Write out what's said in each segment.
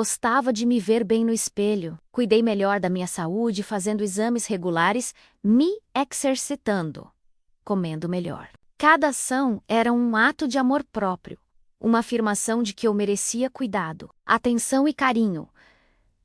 Gostava de me ver bem no espelho. Cuidei melhor da minha saúde, fazendo exames regulares, me exercitando, comendo melhor. Cada ação era um ato de amor próprio, uma afirmação de que eu merecia cuidado, atenção e carinho,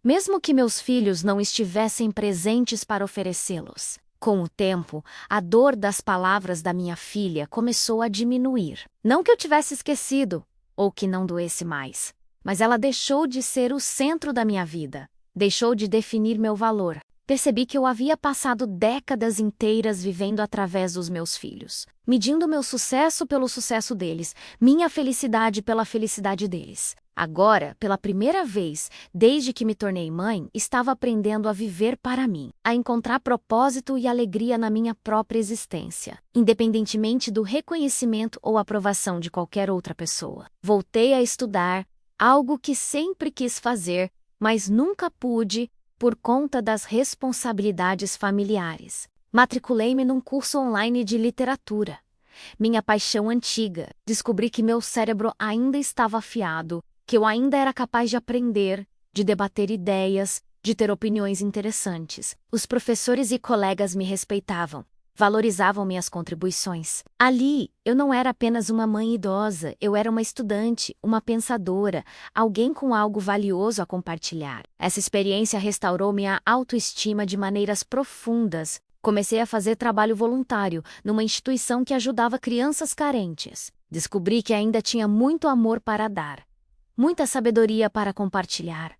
mesmo que meus filhos não estivessem presentes para oferecê-los. Com o tempo, a dor das palavras da minha filha começou a diminuir. Não que eu tivesse esquecido, ou que não doesse mais, mas ela deixou de ser o centro da minha vida, deixou de definir meu valor. Percebi que eu havia passado décadas inteiras vivendo através dos meus filhos, medindo meu sucesso pelo sucesso deles, minha felicidade pela felicidade deles. Agora, pela primeira vez, desde que me tornei mãe, estava aprendendo a viver para mim, a encontrar propósito e alegria na minha própria existência, independentemente do reconhecimento ou aprovação de qualquer outra pessoa. Voltei a estudar, algo que sempre quis fazer, mas nunca pude por conta das responsabilidades familiares. Matriculei-me num curso online de literatura. Minha paixão antiga. Descobri que meu cérebro ainda estava afiado, que eu ainda era capaz de aprender, de debater ideias, de ter opiniões interessantes. Os professores e colegas me respeitavam, valorizavam minhas contribuições. Ali, eu não era apenas uma mãe idosa, eu era uma estudante, uma pensadora, alguém com algo valioso a compartilhar. Essa experiência restaurou minha autoestima de maneiras profundas. Comecei a fazer trabalho voluntário numa instituição que ajudava crianças carentes. Descobri que ainda tinha muito amor para dar, muita sabedoria para compartilhar,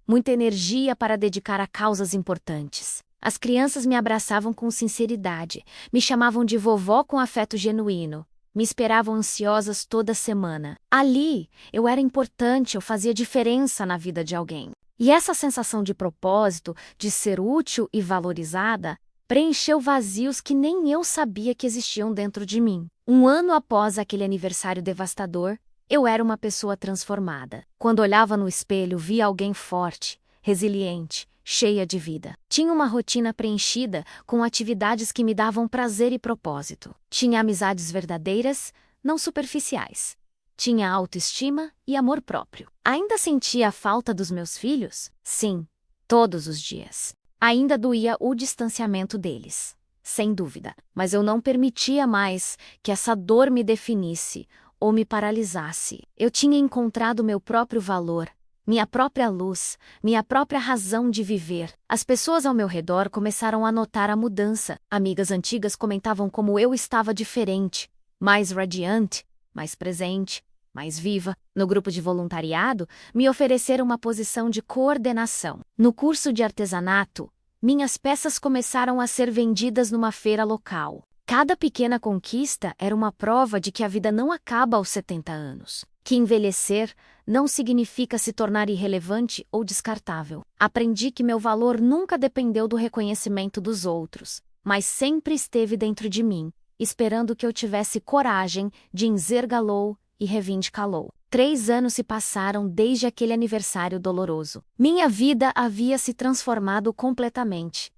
muita energia para dedicar a causas importantes. As crianças me abraçavam com sinceridade, me chamavam de vovó com afeto genuíno, me esperavam ansiosas toda semana. Ali, eu era importante, eu fazia diferença na vida de alguém. E essa sensação de propósito, de ser útil e valorizada, preencheu vazios que nem eu sabia que existiam dentro de mim. Um ano após aquele aniversário devastador, eu era uma pessoa transformada. Quando olhava no espelho, via alguém forte, resiliente, cheia de vida. Tinha uma rotina preenchida com atividades que me davam prazer e propósito. Tinha amizades verdadeiras, não superficiais. Tinha autoestima e amor próprio. Ainda sentia a falta dos meus filhos? Sim, todos os dias. Ainda doía o distanciamento deles, sem dúvida. Mas eu não permitia mais que essa dor me definisse ou me paralisasse. Eu tinha encontrado meu próprio valor, minha própria luz, minha própria razão de viver. As pessoas ao meu redor começaram a notar a mudança. Amigas antigas comentavam como eu estava diferente, mais radiante, mais presente, mais viva. No grupo de voluntariado, me ofereceram uma posição de coordenação. No curso de artesanato, minhas peças começaram a ser vendidas numa feira local. Cada pequena conquista era uma prova de que a vida não acaba aos 70 anos. Que envelhecer não significa se tornar irrelevante ou descartável. Aprendi que meu valor nunca dependeu do reconhecimento dos outros, mas sempre esteve dentro de mim, esperando que eu tivesse coragem de enxergá-lo e reivindicá-lo. 3 anos se passaram desde aquele aniversário doloroso. Minha vida havia se transformado completamente.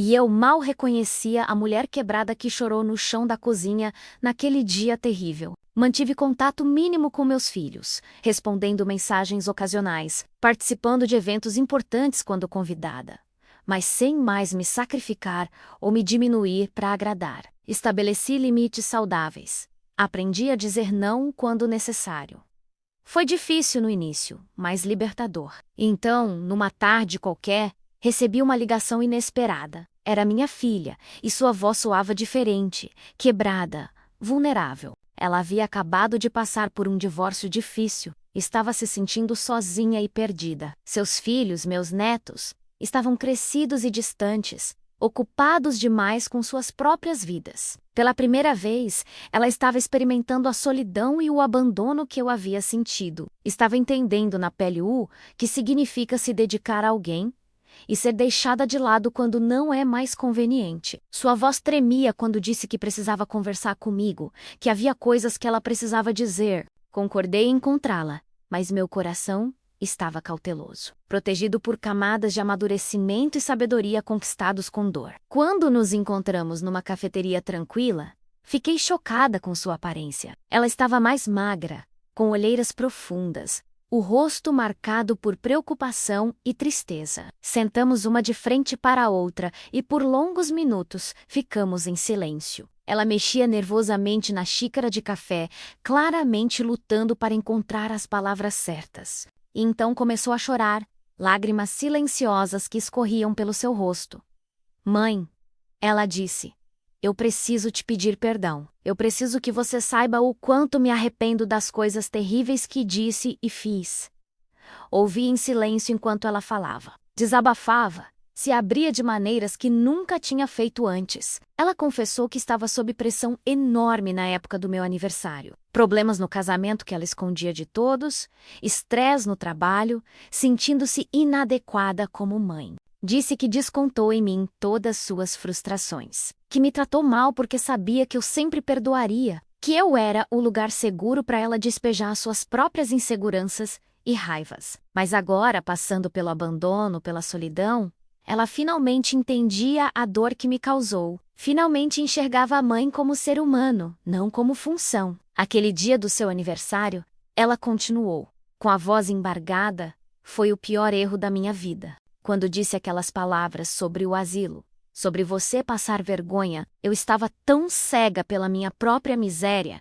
E eu mal reconhecia a mulher quebrada que chorou no chão da cozinha naquele dia terrível. Mantive contato mínimo com meus filhos, respondendo mensagens ocasionais, participando de eventos importantes quando convidada, mas sem mais me sacrificar ou me diminuir para agradar. Estabeleci limites saudáveis. Aprendi a dizer não quando necessário. Foi difícil no início, mas libertador. Então, numa tarde qualquer, recebi uma ligação inesperada. Era minha filha, e sua voz soava diferente, quebrada, vulnerável. Ela havia acabado de passar por um divórcio difícil, estava se sentindo sozinha e perdida. Seus filhos, meus netos, estavam crescidos e distantes, ocupados demais com suas próprias vidas. Pela primeira vez, ela estava experimentando a solidão e o abandono que eu havia sentido. Estava entendendo na pele que significa se dedicar a alguém e ser deixada de lado quando não é mais conveniente. Sua voz tremia quando disse que precisava conversar comigo, que havia coisas que ela precisava dizer. Concordei em encontrá-la, mas meu coração estava cauteloso, protegido por camadas de amadurecimento e sabedoria conquistados com dor. Quando nos encontramos numa cafeteria tranquila, fiquei chocada com sua aparência. Ela estava mais magra, com olheiras profundas, o rosto marcado por preocupação e tristeza. Sentamos uma de frente para a outra e por longos minutos ficamos em silêncio. Ela mexia nervosamente na xícara de café, claramente lutando para encontrar as palavras certas. E então começou a chorar, lágrimas silenciosas que escorriam pelo seu rosto. Mãe, ela disse, eu preciso te pedir perdão. Eu preciso que você saiba o quanto me arrependo das coisas terríveis que disse e fiz. Ouvi em silêncio enquanto ela falava. Desabafava. Se abria de maneiras que nunca tinha feito antes. Ela confessou que estava sob pressão enorme na época do meu aniversário. Problemas no casamento que ela escondia de todos, estresse no trabalho, sentindo-se inadequada como mãe. Disse que descontou em mim todas suas frustrações. Que me tratou mal porque sabia que eu sempre perdoaria. Que eu era o lugar seguro para ela despejar suas próprias inseguranças e raivas. Mas agora, passando pelo abandono, pela solidão, ela finalmente entendia a dor que me causou. Finalmente enxergava a mãe como ser humano, não como função. Aquele dia do seu aniversário, ela continuou, com a voz embargada, foi o pior erro da minha vida. Quando disse aquelas palavras sobre o asilo, sobre você passar vergonha, eu estava tão cega pela minha própria miséria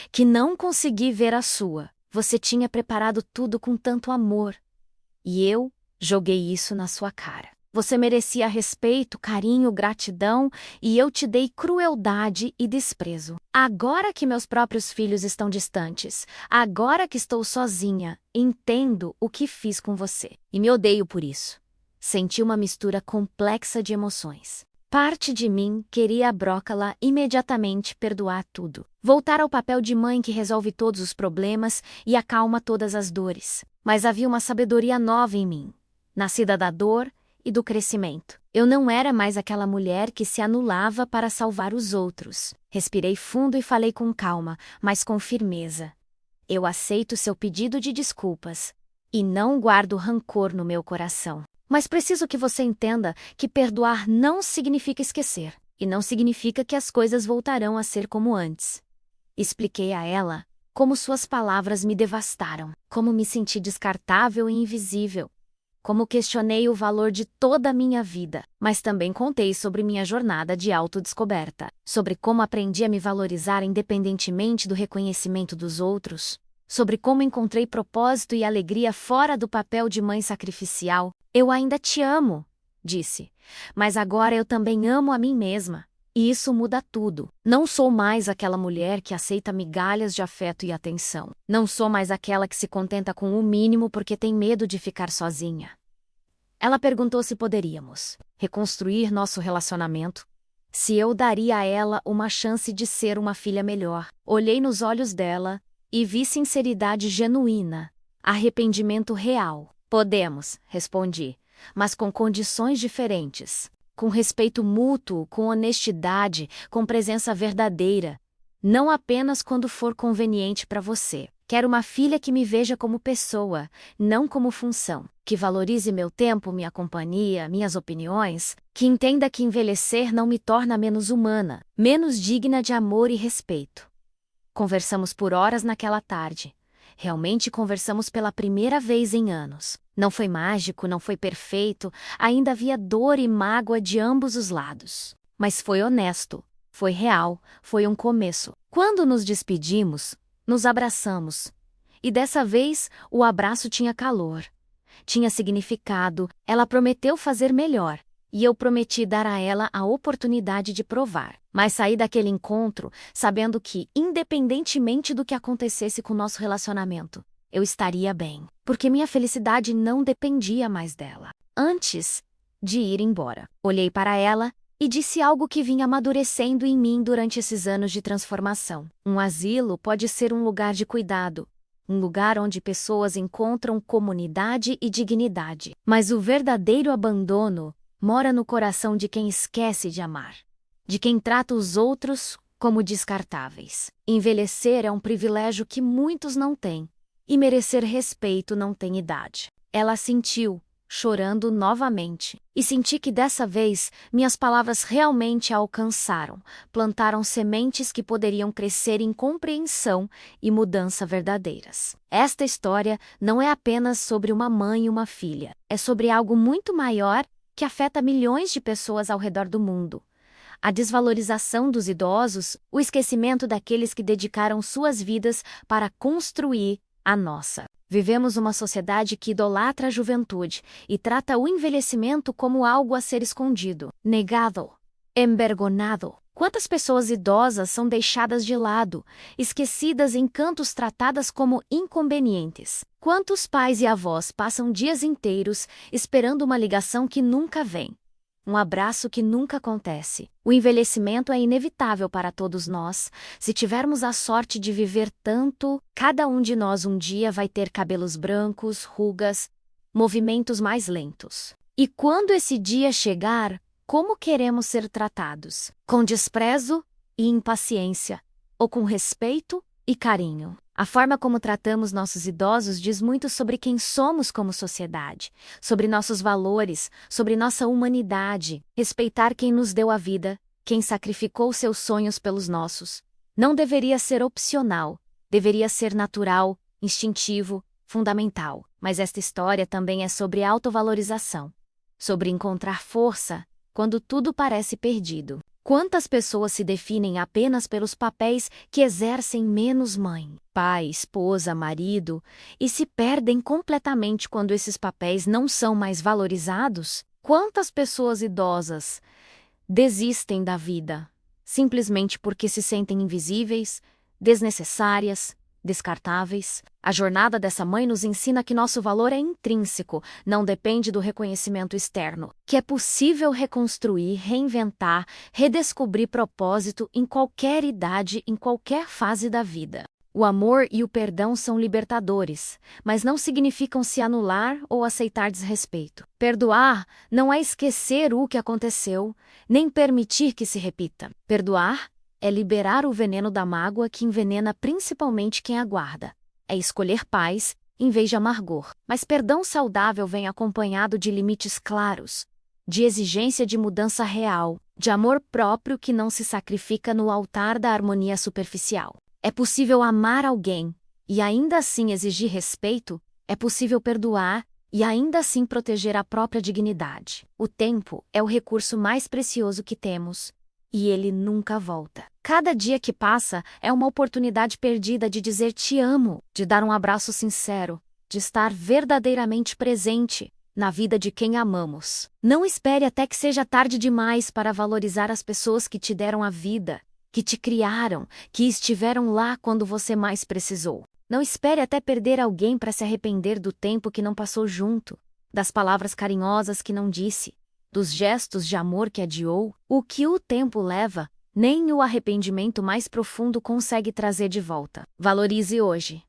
que não consegui ver a sua. Você tinha preparado tudo com tanto amor. E eu joguei isso na sua cara. Você merecia respeito, carinho, gratidão, e eu te dei crueldade e desprezo. Agora que meus próprios filhos estão distantes, agora que estou sozinha, entendo o que fiz com você. E me odeio por isso. Senti uma mistura complexa de emoções. Parte de mim queria a Brócala imediatamente perdoar tudo. Voltar ao papel de mãe que resolve todos os problemas e acalma todas as dores. Mas havia uma sabedoria nova em mim, nascida da dor e do crescimento. Eu não era mais aquela mulher que se anulava para salvar os outros. Respirei fundo e falei com calma, mas com firmeza. Eu aceito seu pedido de desculpas e não guardo rancor no meu coração. Mas preciso que você entenda que perdoar não significa esquecer, e não significa que as coisas voltarão a ser como antes. Expliquei a ela como suas palavras me devastaram, como me senti descartável e invisível, como questionei o valor de toda a minha vida, mas também contei sobre minha jornada de autodescoberta, sobre como aprendi a me valorizar independentemente do reconhecimento dos outros, sobre como encontrei propósito e alegria fora do papel de mãe sacrificial. Eu ainda te amo, disse, mas agora eu também amo a mim mesma. E isso muda tudo. Não sou mais aquela mulher que aceita migalhas de afeto e atenção. Não sou mais aquela que se contenta com o mínimo porque tem medo de ficar sozinha. Ela perguntou se poderíamos reconstruir nosso relacionamento, se eu daria a ela uma chance de ser uma filha melhor. Olhei nos olhos dela e vi sinceridade genuína, arrependimento real. Podemos, respondi, mas com condições diferentes. Com respeito mútuo, com honestidade, com presença verdadeira. Não apenas quando for conveniente para você. Quero uma filha que me veja como pessoa, não como função. Que valorize meu tempo, minha companhia, minhas opiniões. Que entenda que envelhecer não me torna menos humana, menos digna de amor e respeito. Conversamos por horas naquela tarde. Realmente conversamos pela primeira vez em anos. Não foi mágico, não foi perfeito, ainda havia dor e mágoa de ambos os lados. Mas foi honesto, foi real, foi um começo. Quando nos despedimos, nos abraçamos. E dessa vez, o abraço tinha calor, tinha significado, ela prometeu fazer melhor. E eu prometi dar a ela a oportunidade de provar. Mas saí daquele encontro sabendo que, independentemente do que acontecesse com o nosso relacionamento, eu estaria bem. Porque minha felicidade não dependia mais dela. Antes de ir embora, olhei para ela e disse algo que vinha amadurecendo em mim durante esses anos de transformação. Um asilo pode ser um lugar de cuidado, um lugar onde pessoas encontram comunidade e dignidade. Mas o verdadeiro abandono mora no coração de quem esquece de amar, de quem trata os outros como descartáveis. Envelhecer é um privilégio que muitos não têm, e merecer respeito não tem idade. Ela sentiu, chorando novamente. E senti que dessa vez minhas palavras realmente a alcançaram, plantaram sementes que poderiam crescer em compreensão e mudança verdadeiras. Esta história não é apenas sobre uma mãe e uma filha, é sobre algo muito maior que afeta milhões de pessoas ao redor do mundo. A desvalorização dos idosos, o esquecimento daqueles que dedicaram suas vidas para construir a nossa. Vivemos uma sociedade que idolatra a juventude e trata o envelhecimento como algo a ser escondido, negado, envergonhado. Quantas pessoas idosas são deixadas de lado, esquecidas em cantos, tratadas como inconvenientes? Quantos pais e avós passam dias inteiros esperando uma ligação que nunca vem? Um abraço que nunca acontece. O envelhecimento é inevitável para todos nós. Se tivermos a sorte de viver tanto, cada um de nós um dia vai ter cabelos brancos, rugas, movimentos mais lentos. E quando esse dia chegar, como queremos ser tratados? Com desprezo e impaciência, ou com respeito e carinho? A forma como tratamos nossos idosos diz muito sobre quem somos como sociedade, sobre nossos valores, sobre nossa humanidade. Respeitar quem nos deu a vida, quem sacrificou seus sonhos pelos nossos. Não deveria ser opcional, deveria ser natural, instintivo, fundamental. Mas esta história também é sobre autovalorização, sobre encontrar força quando tudo parece perdido. Quantas pessoas se definem apenas pelos papéis que exercem menos mãe, pai, esposa, marido, e se perdem completamente quando esses papéis não são mais valorizados? Quantas pessoas idosas desistem da vida, simplesmente porque se sentem invisíveis, desnecessárias, descartáveis? A jornada dessa mãe nos ensina que nosso valor é intrínseco, não depende do reconhecimento externo, que é possível reconstruir, reinventar, redescobrir propósito em qualquer idade, em qualquer fase da vida. O amor e o perdão são libertadores, mas não significam se anular ou aceitar desrespeito. Perdoar não é esquecer o que aconteceu, nem permitir que se repita. Perdoar é liberar o veneno da mágoa que envenena principalmente quem aguarda. É escolher paz em vez de amargor. Mas perdão saudável vem acompanhado de limites claros, de exigência de mudança real, de amor próprio que não se sacrifica no altar da harmonia superficial. É possível amar alguém e ainda assim exigir respeito? É possível perdoar e ainda assim proteger a própria dignidade. O tempo é o recurso mais precioso que temos. E ele nunca volta. Cada dia que passa é uma oportunidade perdida de dizer te amo, de dar um abraço sincero, de estar verdadeiramente presente na vida de quem amamos. Não espere até que seja tarde demais para valorizar as pessoas que te deram a vida, que te criaram, que estiveram lá quando você mais precisou. Não espere até perder alguém para se arrepender do tempo que não passou junto, das palavras carinhosas que não disse, dos gestos de amor que adiou. O que o tempo leva, nem o arrependimento mais profundo consegue trazer de volta. Valorize hoje.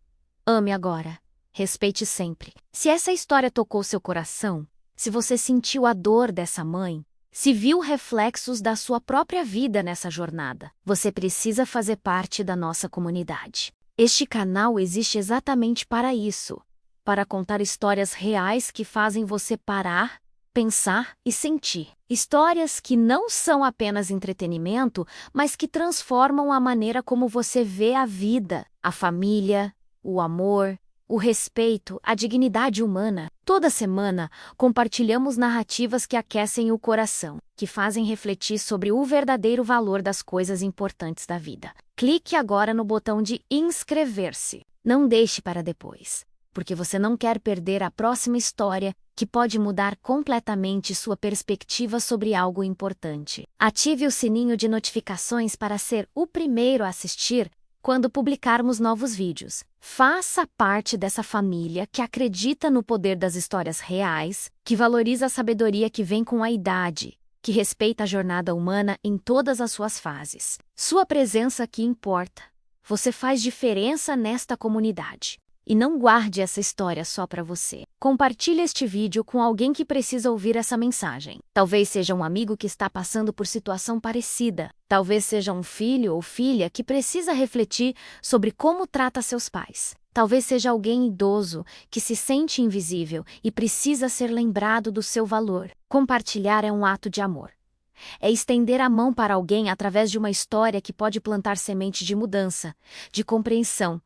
Ame agora. Respeite sempre. Se essa história tocou seu coração, se você sentiu a dor dessa mãe, se viu reflexos da sua própria vida nessa jornada, você precisa fazer parte da nossa comunidade. Este canal existe exatamente para isso, para contar histórias reais que fazem você parar, pensar e sentir. Histórias que não são apenas entretenimento, mas que transformam a maneira como você vê a vida, a família, o amor, o respeito, a dignidade humana. Toda semana, compartilhamos narrativas que aquecem o coração, que fazem refletir sobre o verdadeiro valor das coisas importantes da vida. Clique agora no botão de inscrever-se. Não deixe para depois, porque você não quer perder a próxima história que pode mudar completamente sua perspectiva sobre algo importante. Ative o sininho de notificações para ser o primeiro a assistir quando publicarmos novos vídeos. Faça parte dessa família que acredita no poder das histórias reais, que valoriza a sabedoria que vem com a idade, que respeita a jornada humana em todas as suas fases. Sua presença aqui importa. Você faz diferença nesta comunidade. E não guarde essa história só para você. Compartilhe este vídeo com alguém que precisa ouvir essa mensagem. Talvez seja um amigo que está passando por situação parecida. Talvez seja um filho ou filha que precisa refletir sobre como trata seus pais. Talvez seja alguém idoso que se sente invisível e precisa ser lembrado do seu valor. Compartilhar é um ato de amor. É estender a mão para alguém através de uma história que pode plantar semente de mudança, de compreensão